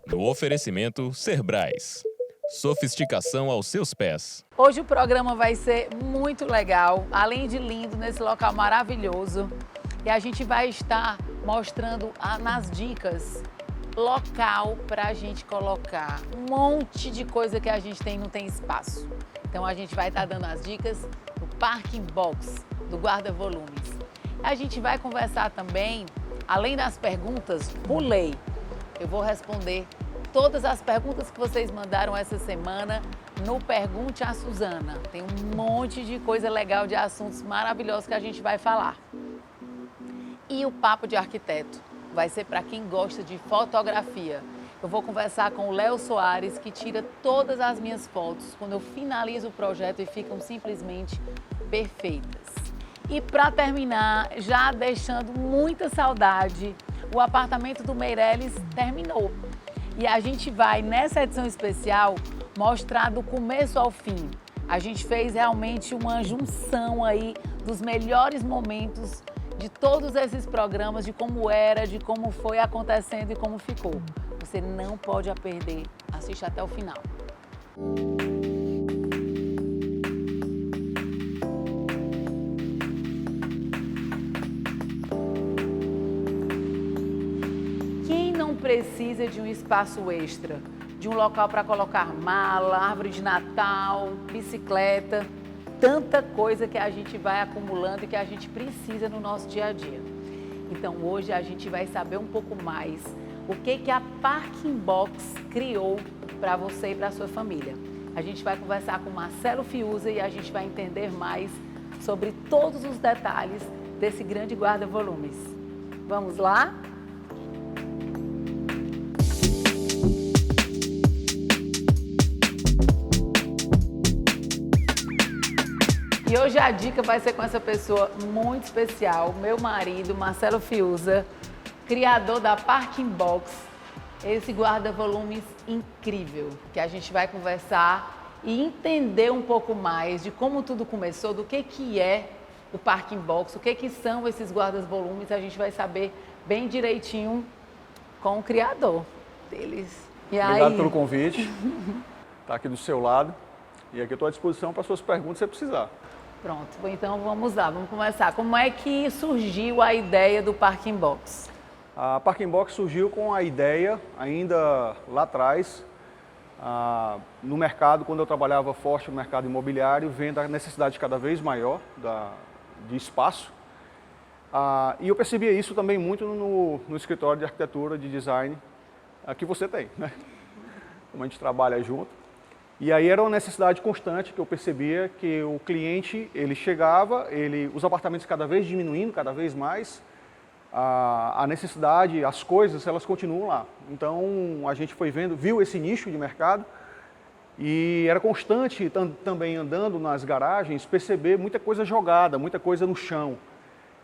No oferecimento Serbrais. Sofisticação aos seus pés. Hoje o programa vai ser muito legal, além de lindo, nesse local maravilhoso. E a gente vai estar mostrando nas dicas local para a gente colocar um monte de coisa que a gente tem e não tem espaço. Então a gente vai estar dando as dicas do Parking Box, do guarda-volumes. A gente vai conversar também, além das perguntas, pulei. Eu vou responder todas as perguntas que vocês mandaram essa semana no Pergunte a Suzana. Tem um monte de coisa legal, de assuntos maravilhosos que a gente vai falar. E o Papo de Arquiteto vai ser para quem gosta de fotografia. Eu vou conversar com o Léo Soares, que tira todas as minhas fotos quando eu finalizo o projeto e ficam simplesmente perfeitas. E para terminar, já deixando muita saudade, o apartamento do Meirelles terminou. E a gente vai, nessa edição especial, mostrar do começo ao fim. A gente fez realmente uma junção aí dos melhores momentos de todos esses programas, de como era, de como foi acontecendo e como ficou. Você não pode a perder. Assiste até o final. Quem não precisa de um espaço extra? De um local para colocar mala, árvore de Natal, bicicleta, tanta coisa que a gente vai acumulando e que a gente precisa no nosso dia a dia. Então hoje a gente vai saber um pouco mais o que a Parking Box criou para você e para a sua família. A gente vai conversar com Marcelo Fiuza e a gente vai entender mais sobre todos os detalhes desse grande guarda-volumes. Vamos lá? E hoje a dica vai ser com essa pessoa muito especial, meu marido, Marcelo Fiuza, criador da Parking Box, esse guarda-volumes incrível, que a gente vai conversar e entender um pouco mais de como tudo começou, do que é o Parking Box, o que são esses guarda-volumes, a gente vai saber bem direitinho com o criador deles. E Obrigado aí? pelo convite, tá aqui do seu lado, e aqui eu estou à disposição para suas perguntas se você precisar. Pronto, então vamos lá, vamos começar. Como é que surgiu a ideia do Parking Box? A Parking Box surgiu com a ideia, ainda lá atrás, no mercado, quando eu trabalhava forte no mercado imobiliário, vendo a necessidade cada vez maior de espaço. E eu percebia isso também muito no escritório de arquitetura, de design que você tem, né? Como a gente trabalha junto. E aí era uma necessidade constante que eu percebia que o cliente, ele chegava, os apartamentos cada vez diminuindo, cada vez mais, a necessidade, as coisas, elas continuam lá. Então a gente foi vendo, viu esse nicho de mercado e era constante também andando nas garagens, perceber muita coisa jogada, muita coisa no chão.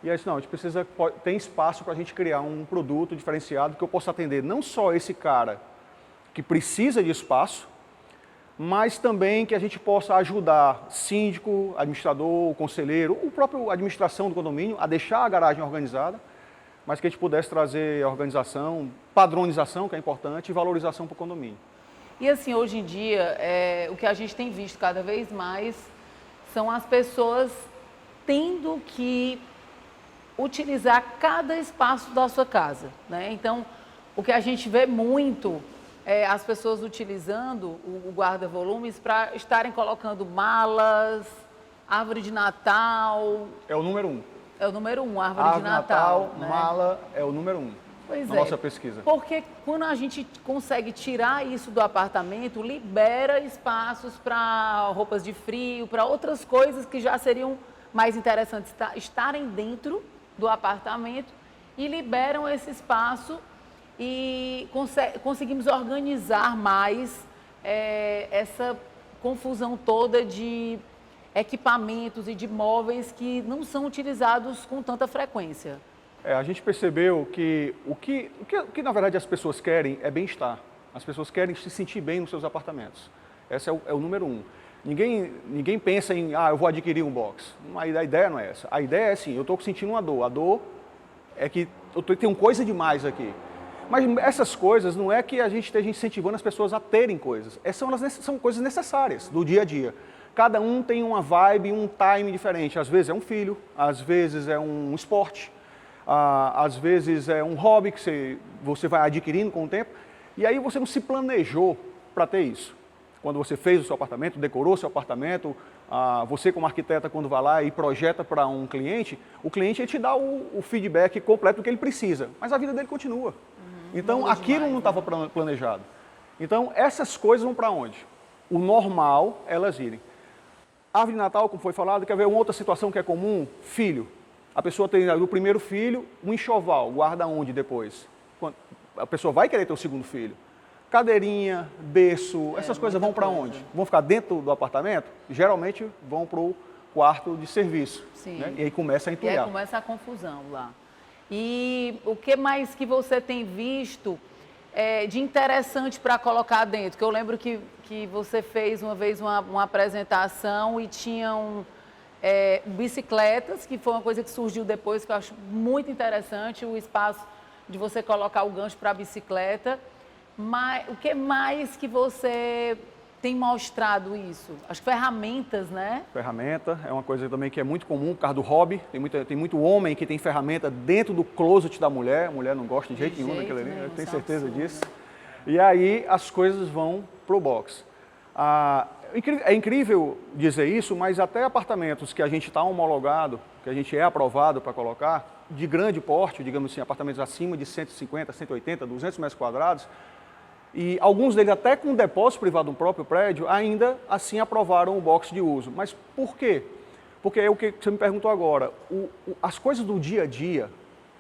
E aí, não, a gente precisa, tem espaço para a gente criar um produto diferenciado que eu possa atender não só esse cara que precisa de espaço, mas também que a gente possa ajudar síndico, administrador, conselheiro, o próprio administração do condomínio a deixar a garagem organizada, mas que a gente pudesse trazer organização, padronização, que é importante, e valorização para o condomínio. E assim, hoje em dia, o que a gente tem visto cada vez mais são as pessoas tendo que utilizar cada espaço da sua casa, né? Então, o que a gente vê muito as pessoas utilizando o guarda-volumes para estarem colocando malas, árvore de Natal. É o número 1. É o número 1, árvore de Natal. Né? Mala é o número 1 na nossa pesquisa. Porque quando a gente consegue tirar isso do apartamento, libera espaços para roupas de frio, para outras coisas que já seriam mais interessantes estarem dentro do apartamento e liberam esse espaço e conseguimos organizar mais essa confusão toda de equipamentos e de móveis que não são utilizados com tanta frequência. A gente percebeu que o que na verdade as pessoas querem é bem-estar. As pessoas querem se sentir bem nos seus apartamentos. Esse é o número 1. Ninguém pensa em, eu vou adquirir um box. A ideia não é essa. A ideia é assim, eu estou sentindo uma dor. A dor é que eu tenho coisa demais aqui. Mas essas coisas não é que a gente esteja incentivando as pessoas a terem coisas. São coisas necessárias do dia a dia. Cada um tem uma vibe, um time diferente. Às vezes é um filho, às vezes é um esporte, às vezes é um hobby que você vai adquirindo com o tempo. E aí você não se planejou para ter isso. Quando você fez o seu apartamento, decorou o seu apartamento, você como arquiteta, quando vai lá e projeta para um cliente, o cliente ele te dá o feedback completo do que ele precisa, mas a vida dele continua. Então, aquilo não estava planejado. Então, essas coisas vão para onde? O normal, elas irem. Árvore de Natal, como foi falado, quer ver uma outra situação que é comum? Filho. A pessoa tem o primeiro filho, um enxoval, guarda onde depois? A pessoa vai querer ter o segundo filho. Cadeirinha, berço, essas coisas vão para onde? Vão ficar dentro do apartamento? Geralmente vão para o quarto de serviço. Sim. Né? E aí começa a entulhar. E aí começa a confusão lá. E o que mais que você tem visto de interessante para colocar dentro? Que eu lembro que você fez uma vez uma apresentação e tinham bicicletas, que foi uma coisa que surgiu depois, que eu acho muito interessante, o espaço de você colocar o gancho para a bicicleta. Mas o que mais que você tem mostrado isso? As ferramentas, né? Ferramenta é uma coisa também que é muito comum por causa do hobby. Tem muito homem que tem ferramenta dentro do closet da mulher. A mulher não gosta de jeito nenhum daquilo ali, eu tenho certeza disso. E aí as coisas vão pro box. É incrível dizer isso, mas até apartamentos que a gente está homologado, que a gente é aprovado para colocar, de grande porte, digamos assim, apartamentos acima de 150, 180, 200 metros quadrados, e alguns deles até com depósito privado no próprio prédio, ainda assim aprovaram o box de uso. Mas por quê? Porque é o que você me perguntou agora, as coisas do dia a dia,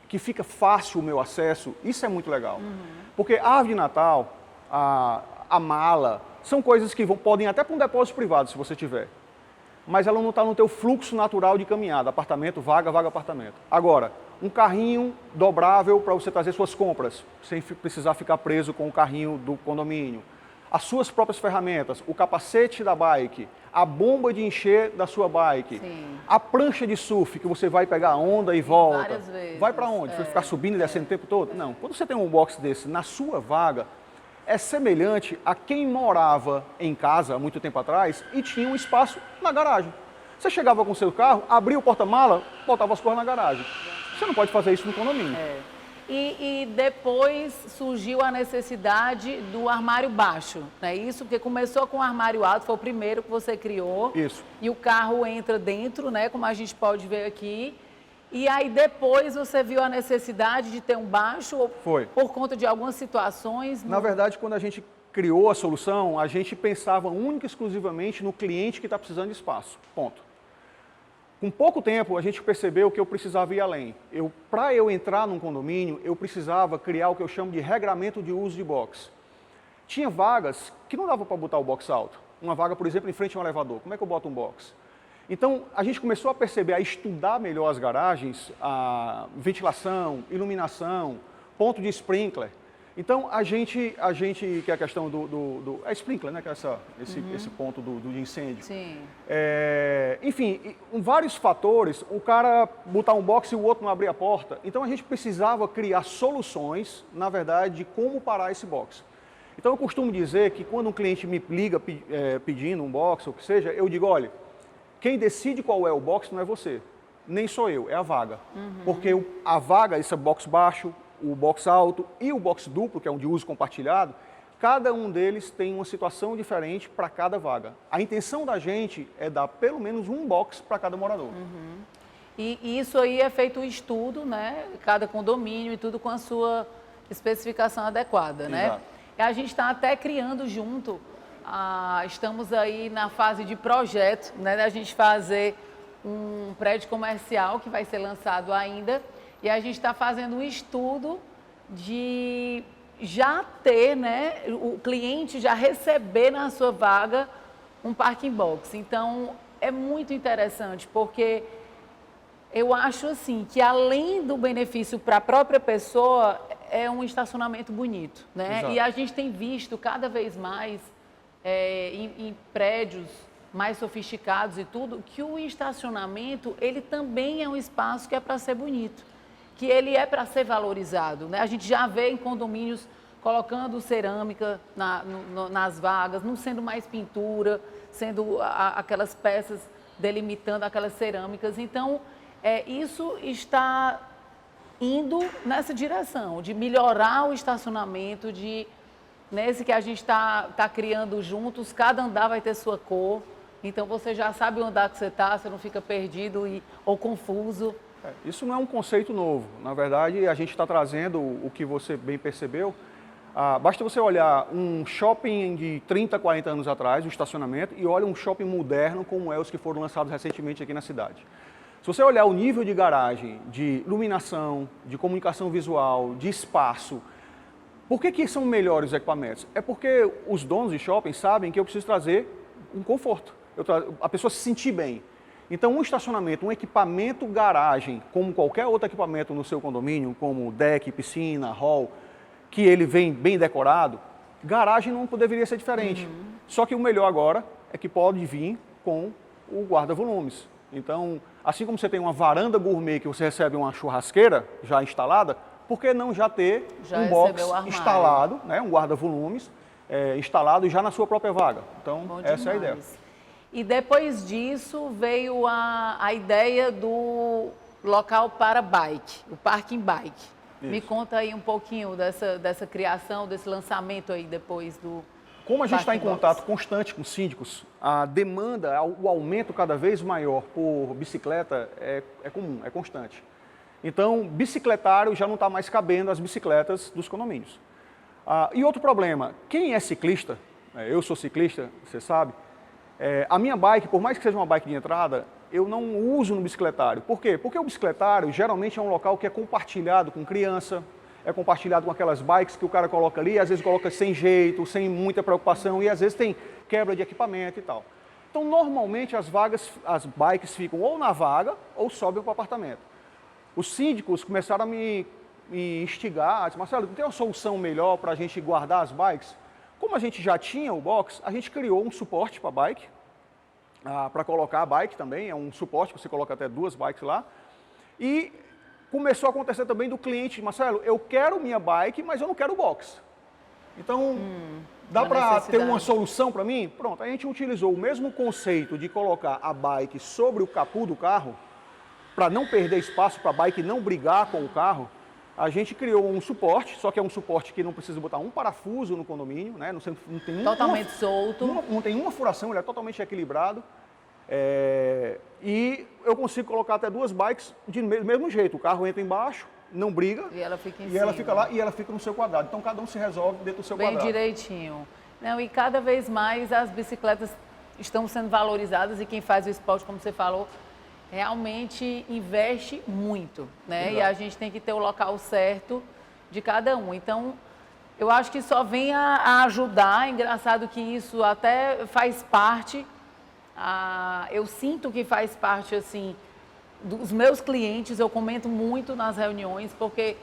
que fica fácil o meu acesso, isso é muito legal. Porque a árvore de Natal, a mala, são coisas que podem até para um depósito privado, se você tiver. Mas ela não está no teu fluxo natural de caminhada, apartamento, vaga, apartamento. Agora, um carrinho dobrável para você trazer suas compras, sem precisar ficar preso com o carrinho do condomínio. As suas próprias ferramentas, o capacete da bike, a bomba de encher da sua bike, sim, a prancha de surf, que você vai pegar a onda e volta. Várias vezes. Vai para onde? Você ficar subindo e descendo o tempo todo? Não. Quando você tem um box desse na sua vaga, é semelhante a quem morava em casa há muito tempo atrás e tinha um espaço na garagem. Você chegava com o seu carro, abria o porta-mala, botava as coisas na garagem. Você não pode fazer isso no condomínio. E depois surgiu a necessidade do armário baixo, não é isso? Porque começou com o armário alto, foi o primeiro que você criou. Isso. E o carro entra dentro, né, como a gente pode ver aqui. E aí depois você viu a necessidade de ter um baixo? Ou foi. Por conta de algumas situações? Na verdade, quando a gente criou a solução, a gente pensava única e exclusivamente no cliente que está precisando de espaço. Ponto. Com pouco tempo, a gente percebeu que eu precisava ir além. Para eu entrar num condomínio, eu precisava criar o que eu chamo de regramento de uso de box. Tinha vagas que não dava para botar o box alto. Uma vaga, por exemplo, em frente a um elevador. Como é que eu boto um box? Então, a gente começou a perceber, a estudar melhor as garagens, a ventilação, iluminação, ponto de sprinkler. Então, a gente que é a questão é sprinkler, né? Que é esse ponto do incêndio. Sim. Enfim, vários fatores, o cara botar um box e o outro não abrir a porta. Então, a gente precisava criar soluções, na verdade, de como parar esse box. Então, eu costumo dizer que quando um cliente me liga pedindo um box, ou o que seja, eu digo, olha, quem decide qual é o box não é você, nem sou eu, é a vaga. Porque a vaga, esse box baixo, o box alto e o box duplo, que é um de uso compartilhado, cada um deles tem uma situação diferente para cada vaga. A intenção da gente é dar pelo menos um box para cada morador. E isso aí é feito um estudo, né? Cada condomínio e tudo com a sua especificação adequada, né? Exato. E a gente está até criando junto, estamos aí na fase de projeto, né? Da gente fazer um prédio comercial que vai ser lançado ainda. E a gente está fazendo um estudo de já ter, né, o cliente já receber na sua vaga um parking box. Então, é muito interessante, porque eu acho assim que além do benefício para a própria pessoa, é um estacionamento bonito, né? Exato. E a gente tem visto cada vez mais em prédios mais sofisticados e tudo, que o estacionamento, ele também é um espaço que é para ser bonito. que ele é para ser valorizado, né? A gente já vê em condomínios colocando cerâmica nas vagas, não sendo mais pintura, sendo aquelas peças delimitando aquelas cerâmicas. Então, isso está indo nessa direção, de melhorar o estacionamento, nesse que a gente está criando juntos, cada andar vai ter sua cor, então você já sabe o andar que você está, você não fica perdido ou confuso. Isso não é um conceito novo, na verdade a gente está trazendo o que você bem percebeu. Basta você olhar um shopping de 30, 40 anos atrás, o estacionamento, e olha um shopping moderno como é os que foram lançados recentemente aqui na cidade. Se você olhar o nível de garagem, de iluminação, de comunicação visual, de espaço, por que são melhores os equipamentos? É porque os donos de shopping sabem que eu preciso trazer um conforto, a pessoa se sentir bem. Então, um estacionamento, um equipamento garagem, como qualquer outro equipamento no seu condomínio, como deck, piscina, hall, que ele vem bem decorado, garagem não deveria ser diferente. Só que o melhor agora é que pode vir com o guarda-volumes. Então, assim como você tem uma varanda gourmet que você recebe uma churrasqueira já instalada, por que não já ter um box instalado, né, um guarda-volumes instalado já na sua própria vaga? Então, essa é a ideia. E depois disso veio a ideia do local para bike, o parking bike. Isso. Me conta aí um pouquinho dessa criação, desse lançamento aí depois do... Como a gente está em contato constante com síndicos, a demanda, o aumento cada vez maior por bicicleta é comum, é constante. Então, bicicletário já não está mais cabendo as bicicletas dos condomínios. E outro problema, quem é ciclista, eu sou ciclista, você sabe, a minha bike, por mais que seja uma bike de entrada, eu não uso no bicicletário. Por quê? Porque o bicicletário geralmente é um local que é compartilhado com criança, é compartilhado com aquelas bikes que o cara coloca ali, às vezes coloca sem jeito, sem muita preocupação e às vezes tem quebra de equipamento e tal. Então, normalmente as bikes ficam ou na vaga ou sobem para o apartamento. Os síndicos começaram a me instigar, disse, Marcelo, não tem uma solução melhor para a gente guardar as bikes? Como a gente já tinha o box, a gente criou um suporte para a bike, para colocar a bike também, é um suporte, você coloca até 2 bikes lá. E começou a acontecer também do cliente, Marcelo, eu quero minha bike, mas eu não quero o box. Então, dá para ter uma solução para mim? Pronto, a gente utilizou o mesmo conceito de colocar a bike sobre o capô do carro, para não perder espaço, para a bike não brigar com o carro. A gente criou um suporte, só que é um suporte que não precisa botar um parafuso no condomínio, né? Não tem totalmente solto. Não tem uma furação, ele é totalmente equilibrado. E eu consigo colocar até 2 bikes do mesmo jeito. O carro entra embaixo, não briga. E ela fica em cima. E ela fica lá e ela fica no seu quadrado. Então cada um se resolve dentro do seu quadrado. Bem direitinho. Não, e cada vez mais as bicicletas estão sendo valorizadas e quem faz o esporte, como você falou, realmente investe muito, né? Exato. E a gente tem que ter o local certo de cada um. Então, eu acho que só vem a ajudar. É engraçado que isso até faz parte, eu sinto que faz parte, assim, dos meus clientes, eu comento muito nas reuniões, porque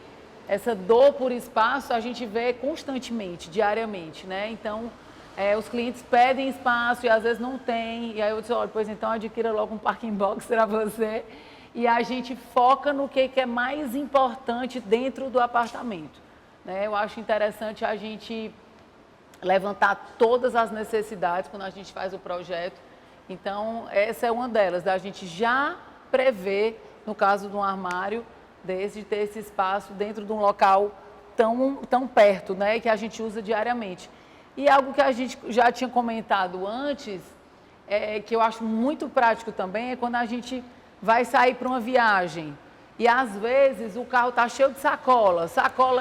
essa dor por espaço a gente vê constantemente, diariamente, né? Então, os clientes pedem espaço e às vezes não tem, e aí eu disse, olha, pois então adquira logo um parking box para você, e a gente foca no que é mais importante dentro do apartamento, né? Eu acho interessante a gente levantar todas as necessidades quando a gente faz o projeto, então essa é uma delas, da gente já prever, no caso de um armário, de ter esse espaço dentro de um local tão perto, né, que a gente usa diariamente. E algo que a gente já tinha comentado antes, que eu acho muito prático também, é quando a gente vai sair para uma viagem. E às vezes o carro está cheio de sacola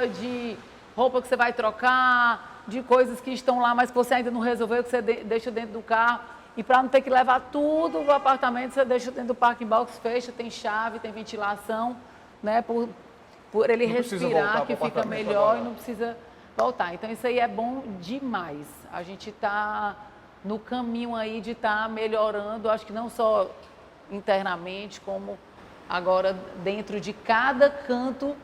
de roupa que você vai trocar, de coisas que estão lá, mas que você ainda não resolveu, que você deixa dentro do carro. E para não ter que levar tudo para o apartamento, você deixa dentro do parking box, fecha, tem chave, tem ventilação, né, por ele respirar, que fica melhor e não precisa voltar. Então, isso aí é bom demais. A gente está no caminho aí de estar melhorando, acho que não só internamente, como agora dentro de cada canto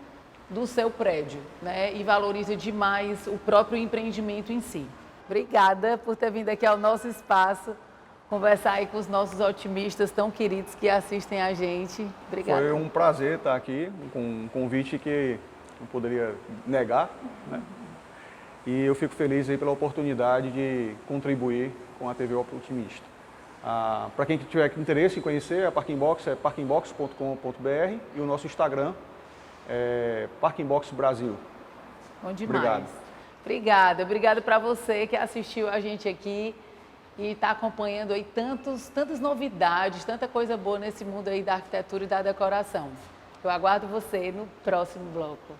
do seu prédio, né? E valoriza demais o próprio empreendimento em si. Obrigada por ter vindo aqui ao nosso espaço. conversar aí com os nossos otimistas tão queridos que assistem a gente. Obrigada. Foi um prazer estar aqui, com um convite que não poderia negar, né? E eu fico feliz aí pela oportunidade de contribuir com a TV Otimista. Para quem tiver interesse em conhecer, a Parking Box é parkingbox.com.br e o nosso Instagram é Parking Box Brasil. Bom demais. Obrigado. Obrigada para você que assistiu a gente aqui e está acompanhando aí tantas novidades, tanta coisa boa nesse mundo aí da arquitetura e da decoração. Eu aguardo você no próximo bloco.